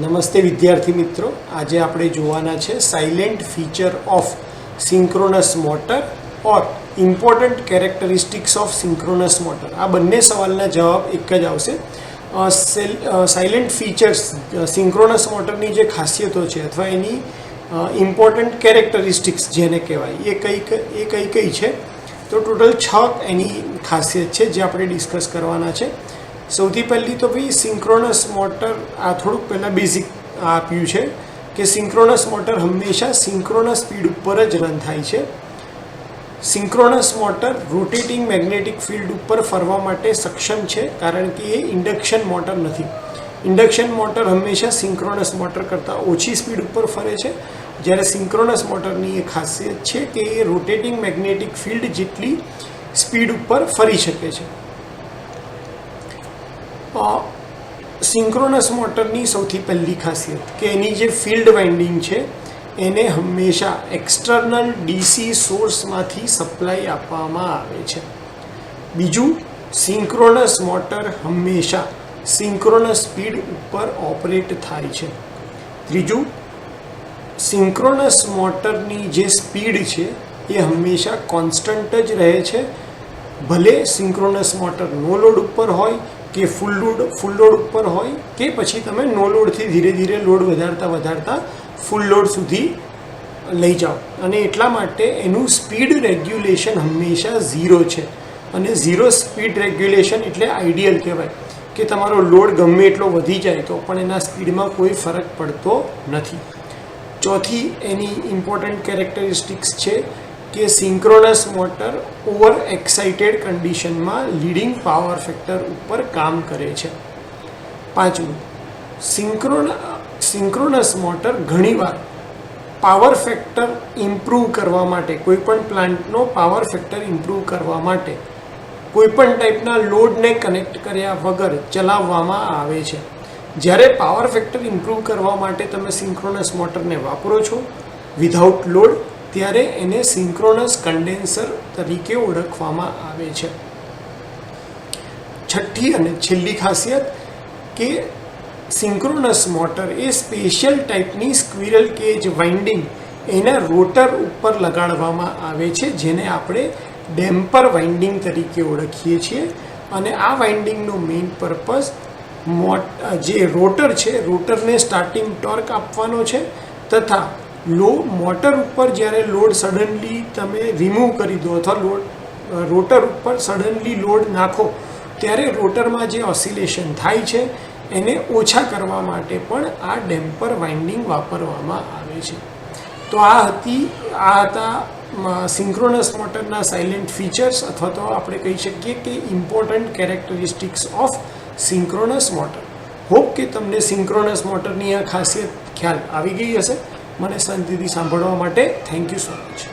નમસ્તે વિદ્યાર્થી મિત્રો, આજે આપણે જોવાના છે silent feature of synchronous motor or important characteristics of synchronous motor. આ બંને સવાલના જવાબ એક જ આવશે. સાયલેન્ટ ફીચર્સ સિંક્રોનસ મોટરની જે ખાસિયતો છે અથવા એની ઇમ્પોર્ટન્ટ કેરેક્ટરિસ્ટિક્સ જેને કહેવાય એ કઈ છે. તો ટોટલ 6 એની ખાસિયત છે જે આપણે ડિસ્કસ કરવાના છે. સૌથી પહેલી તો ભાઈ સિંક્રોનસ મોટર, આ થોડુંક પહેલાં બેઝિક આપ્યું છે કે સિંક્રોનસ મોટર હંમેશા સિંક્રોનસ સ્પીડ ઉપર જ રન થાય છે. Synchronous motor rotating magnetic field ઉપર ફરવા માટે સક્ષમ છે કારણ કે એ ઇન્ડક્શન મોટર નથી. ઇન્ડક્શન મોટર હંમેશા સિંક્રોનસ મોટર કરતાં ઓછી સ્પીડ ઉપર ફરે છે, જ્યારે સિંક્રોનસ મોટરની એ ખાસિયત છે કે એ રોટેટિંગ મેગ્નેટિક ફિલ્ડ જેટલી સ્પીડ ઉપર ફરી શકે છે. સિંક્રોનસ મોટરની સૌથી પહેલી ખાસિયત કે એની જે ફિલ્ડ વાઇન્ડિંગ છે એને હંમેશા એક્સટર્નલ ડીસી સોર્સમાંથી સપ્લાય આપવામાં આવે છે. બીજું, સિંક્રોનસ મોટર હંમેશા સિંક્રોનસ સ્પીડ ઉપર ઓપરેટ થાય છે. ત્રીજું, સિંક્રોનસ મોટરની જે સ્પીડ છે એ હંમેશા કોન્સ્ટન્ટ જ રહે છે, ભલે સિંક્રોનસ મોટર નો લોડ ઉપર હોય કે ફૂલ લોડ ઉપર હોય કે પછી તમે નો લોડથી ધીરે ધીરે લોડ વધારતા ફૂલ લોડ સુધી લઈ જાઓ. અને એટલા માટે એનું સ્પીડ રેગ્યુલેશન હંમેશા 0 છે. અને 0 સ્પીડ રેગ્યુલેશન એટલે આઈડિયલ કહેવાય કે તમારો લોડ ગમે એટલો વધી જાય તો પણ એના સ્પીડમાં કોઈ ફરક પડતો નથી. ચોથી એની ઇમ્પોર્ટન્ટ કેરેક્ટરિસ્ટિક્સ છે કે સિંક્રોનસ મોટર ઓવર એક્સાઇટેડ કન્ડિશનમાં લીડિંગ પાવર ફેક્ટર ઉપર કામ કરે છે. પાંચમું, સિંક્રોનસ મોટર ઘણીવાર પાવર ફેક્ટર ઇમ્પ્રૂવ કરવા માટે, કોઈપણ પ્લાન્ટનો પાવર ફેક્ટર ઇમ્પ્રૂવ કરવા માટે કોઈપણ ટાઈપના લોડને કનેક્ટ કર્યા વગર ચલાવવામાં આવે છે. જ્યારે પાવર ફેક્ટર ઇમ્પ્રૂવ કરવા માટે તમે સિંક્રોનસ મોટરને વાપરો છો વિધાઉટ લોડ, ત્યારે એને સિંક્રોનસ કન્ડેન્સર તરીકે ઓળખવામાં આવે છે. છઠ્ઠી અને છેલ્લી ખાસિયત કે સિંક્રોનસ મોટર એ સ્પેશિયલ ટાઈપની સ્ક્વિરલ કેજ વાઇન્ડિંગ એના રોટર ઉપર લગાડવામાં આવે છે, જેને આપણે ડેમ્પર વાઇન્ડિંગ તરીકે ઓળખીએ છીએ. અને આ વાઇન્ડિંગનો મેઇન પર્પઝ જે રોટર છે, રોટરને સ્ટાર્ટિંગ ટોર્ક આપવાનો છે તથા મોટર ઉપર જ્યારે લોડ સડનલી તમે રિમૂવ કરી દો અથવા રોટર ઉપર સડનલી લોડ નાખો ત્યારે રોટરમાં જે ઓસિલેશન થાય છે એને ઓછા કરવા માટે પણ આ ડેમ્પર વાઇન્ડિંગ વાપરવામાં આવે છે. તો આ હતા સિંક્રોનસ મોટરના સાયલેન્ટ ફીચર્સ અથવા તો આપણે કહી શકીએ કે important characteristics of synchronous motor. Hope કે તમને સિંક્રોનસ મોટરની આ ખાસિયત ખ્યાલ આવી ગઈ હશે. મને શાંતિથી સાંભળવા માટે થેન્ક યુ સો મચ.